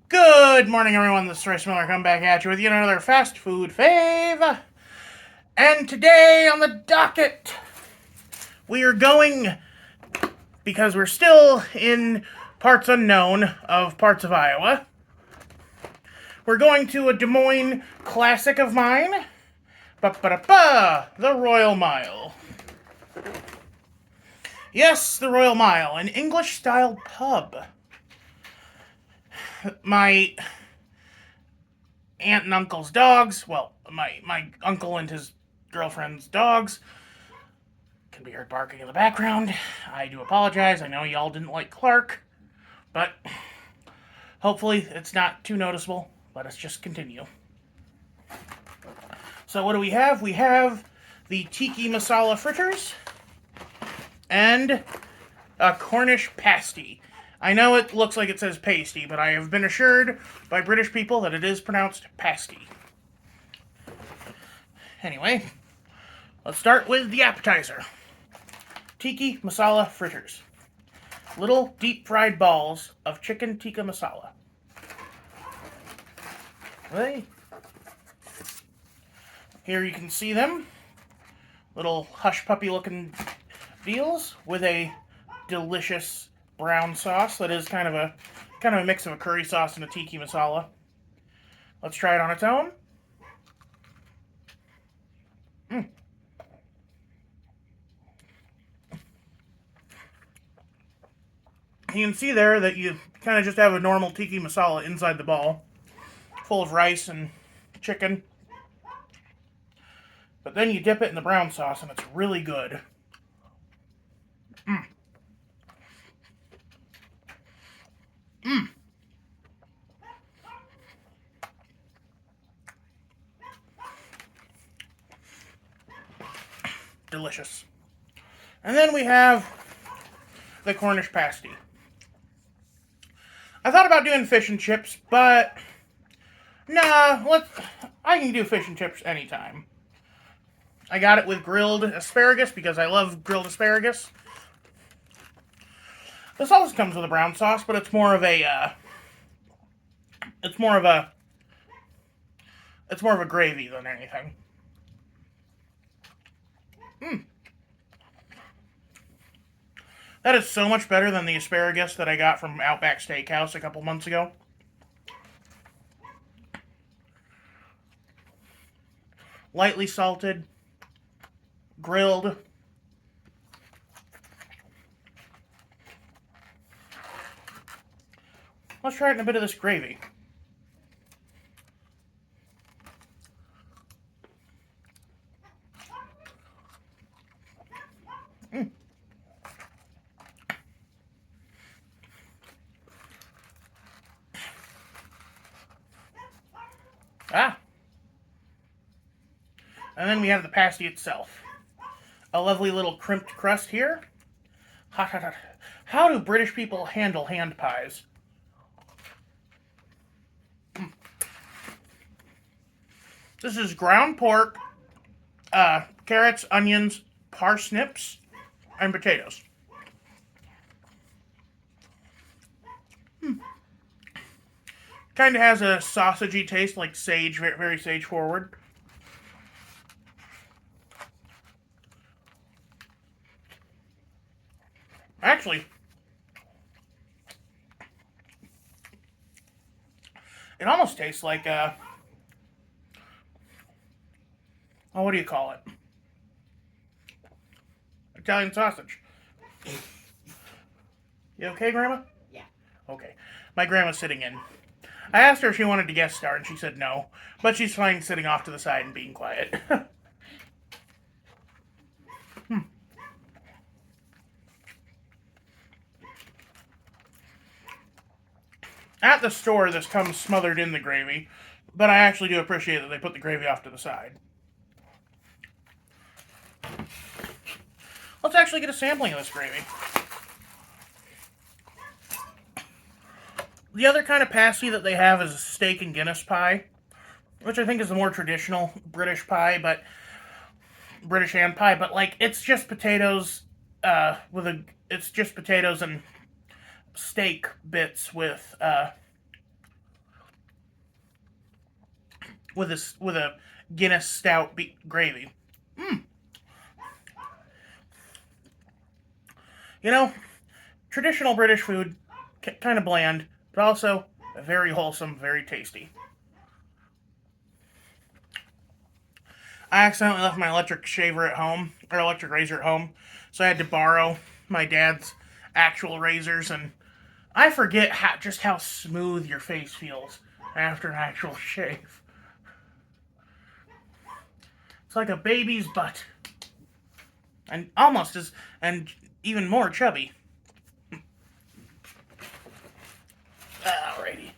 Good morning, everyone. This is Royce Miller. Come back at you with yet another fast food fave. And today on the docket, we are going, because we're still in parts unknown of parts of Iowa, we're going to a Des Moines classic of mine, the Royal Mile. Yes, the Royal Mile, an English-style pub. My aunt and uncle's dogs, well, my uncle and his girlfriend's dogs, can be heard barking in the background. I do apologize. I know y'all didn't like Clark, but hopefully it's not too noticeable. Let us just continue. So what do we have? We have the Tiki Masala Fritters and a Cornish Pasty. I know it looks like it says pasty, but I have been assured by British people that it is pronounced pasty. Anyway, let's start with the appetizer. Tiki Masala Fritters. Little deep fried balls of chicken tikka masala. Okay. Here you can see them. Little hush puppy looking deals with a delicious brown sauce that is kind of a mix of a curry sauce and a tiki masala. Let's try it on its own. You can see there that you kind of just have a normal tiki masala inside the ball, full of rice and chicken. But then you dip it in the brown sauce and it's really good. Delicious. And then we have the Cornish Pasty. I thought about doing fish and chips, but I can do fish and chips anytime. I got it with grilled asparagus because I love grilled asparagus. This also comes with a brown sauce, but it's more of a gravy than anything. That is so much better than the asparagus that I got from Outback Steakhouse a couple months ago. Lightly salted, grilled. Let's try it in a bit of this gravy. Ah. And then we have the pasty itself. A lovely little crimped crust here. Hot, hot, hot. How do British people handle hand pies? This is ground pork, carrots, onions, parsnips, and potatoes. Kind of has a sausagey taste, like sage, very, very sage forward. Actually, it almost tastes like what do you call it? Italian sausage. You okay, Grandma? Yeah. Okay. My grandma's sitting in. I asked her if she wanted to guest star, and she said no. But she's fine sitting off to the side and being quiet. At the store, this comes smothered in the gravy, but I actually do appreciate that they put the gravy off to the side. Let's actually get a sampling of this gravy. The other kind of pasty that they have is a steak and Guinness pie, which I think is the more traditional British pie, but British ham pie. But like, it's just potatoes it's just potatoes and steak bits with with a Guinness stout gravy. You know, traditional British food, kind of bland, but also very wholesome, very tasty. I accidentally left my electric shaver at home, or electric razor at home, so I had to borrow my dad's actual razors, and I forget just how smooth your face feels after an actual shave. It's like a baby's butt. And almost as, and even more chubby. Alrighty.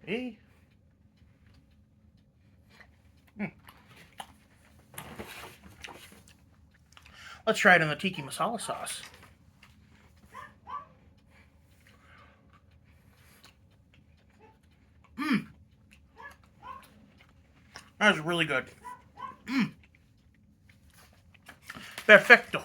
Hey. Let's try it in the Tiki Masala sauce. That was really good. Perfecto.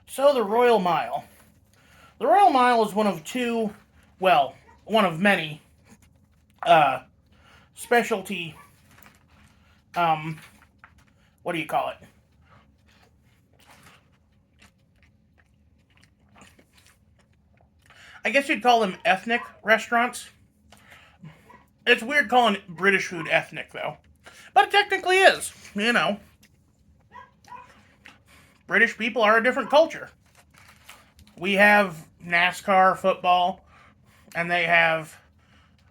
So the Royal Mile. The Royal Mile is one of many specialty, what do you call it? I guess you'd call them ethnic restaurants. It's weird calling British food ethnic, though. But it technically is, you know. British people are a different culture. We have NASCAR football, and they have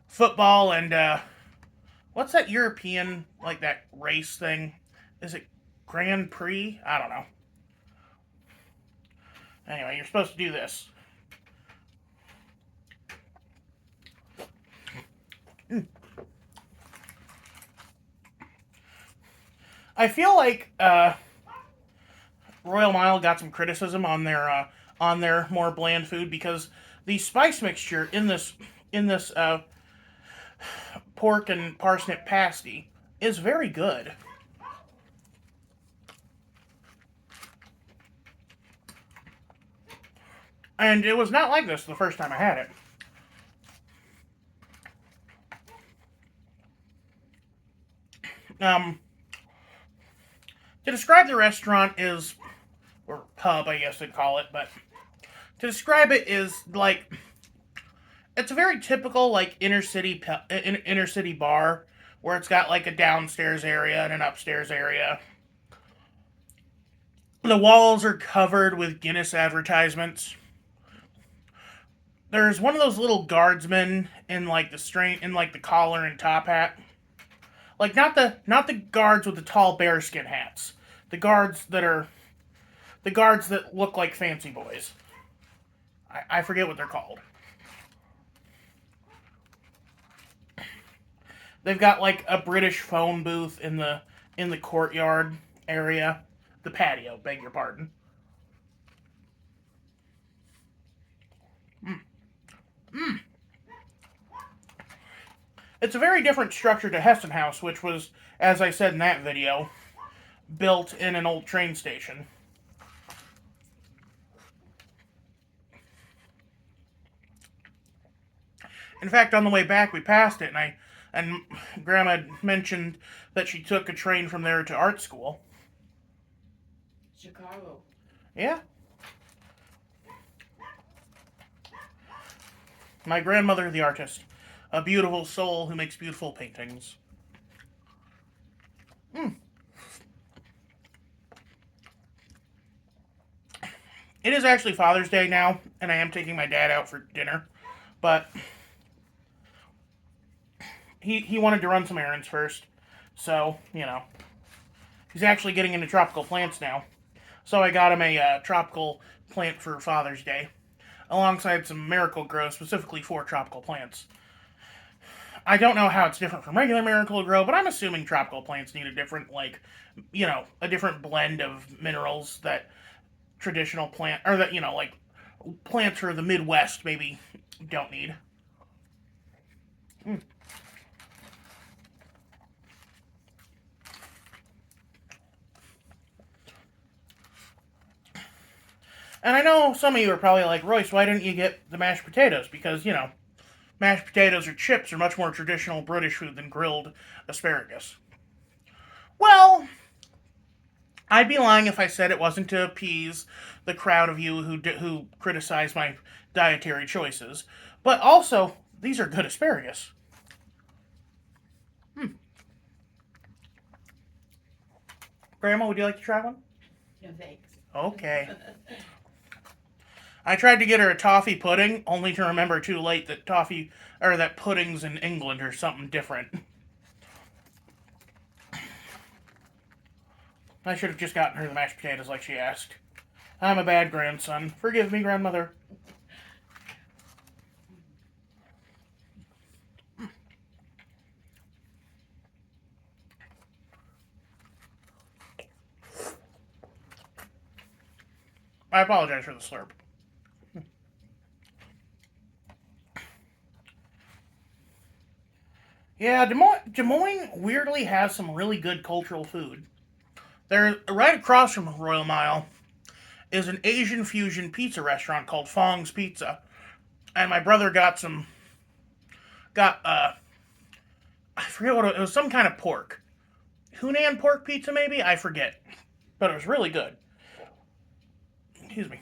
football and, what's that European, like that race thing? Is it Grand Prix? I don't know. Anyway, you're supposed to do this. I feel like Royal Mile got some criticism on their more bland food because the spice mixture in this pork and parsnip pasty is very good. And it was not like this the first time I had it. To describe the restaurant is, or pub, I guess they'd call it, but to describe it is like, it's a very typical like inner city bar where it's got like a downstairs area and an upstairs area. The walls are covered with Guinness advertisements. There's one of those little guardsmen in like the collar and top hat. Like not the guards with the tall bearskin hats. The guards that look like fancy boys. I forget what they're called. They've got like a British phone booth in the courtyard area. The patio, beg your pardon. It's a very different structure to Heston House, which was, as I said in that video, built in an old train station. In fact, on the way back, we passed it, and Grandma mentioned that she took a train from there to art school. Chicago. Yeah. My grandmother, the artist. A beautiful soul who makes beautiful paintings. It is actually Father's Day now, and I am taking my dad out for dinner. But he wanted to run some errands first. So, you know. He's actually getting into tropical plants now. So I got him a tropical plant for Father's Day. Alongside some Miracle-Gro, specifically for tropical plants. I don't know how it's different from regular Miracle-Gro, but I'm assuming tropical plants need a different, a different blend of minerals that traditional plant, or that, plants for the Midwest maybe don't need. And I know some of you are probably like, Royce, why didn't you get the mashed potatoes? Because, mashed potatoes or chips are much more traditional British food than grilled asparagus. Well, I'd be lying if I said it wasn't to appease the crowd of you who criticize my dietary choices. But also, these are good asparagus. Grandma, would you like to try one? No thanks. Okay. I tried to get her a toffee pudding, only to remember too late that pudding's in England or something different. I should have just gotten her the mashed potatoes like she asked. I'm a bad grandson. Forgive me, grandmother. I apologize for the slurp. Yeah, Des Moines weirdly has some really good cultural food. There, right across from Royal Mile is an Asian fusion pizza restaurant called Fong's Pizza, and my brother got I forget it was, some kind of pork, Hunan pork pizza maybe, I forget, but it was really good. Excuse me.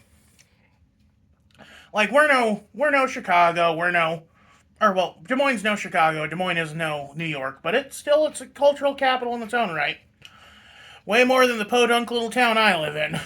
Like we're no Chicago, Des Moines is no Chicago, Des Moines is no New York, but it's a cultural capital in its own right. Way more than the podunk little town I live in.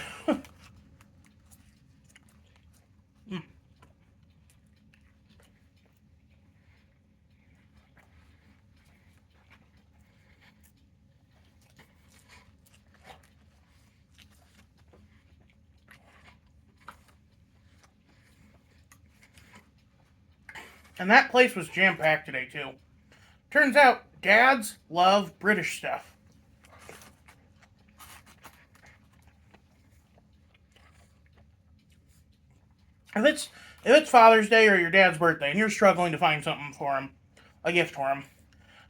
And that place was jam packed today too. Turns out dads love British stuff. If it's Father's Day or your dad's birthday and you're struggling to find something for him, a gift for him,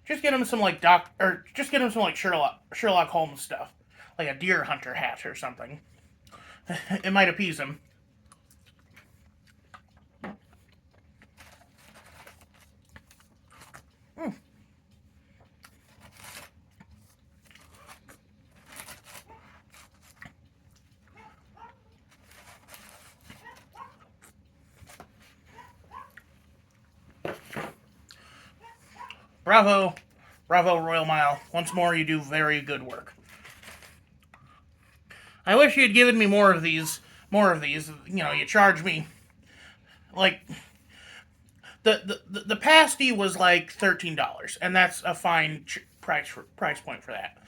just get him some like Sherlock Holmes stuff, like a deer hunter hat or something. It might appease him. Mm. Bravo, bravo, Royal Mile. Once more, you do very good work. I wish you had given me more of these. More of these. You charge me like the pasty was like $13, and that's a fine price point for that.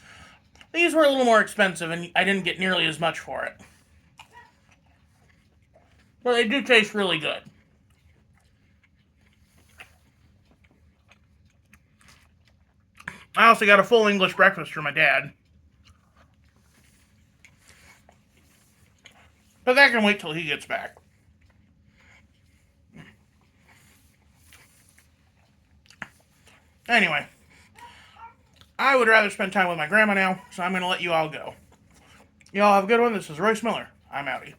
These were a little more expensive, and I didn't get nearly as much for it. But they do taste really good. I also got a full English breakfast for my dad. But that can wait till he gets back. Anyway, I would rather spend time with my grandma now, so I'm going to let you all go. You all have a good one. This is Royce Miller. I'm outie.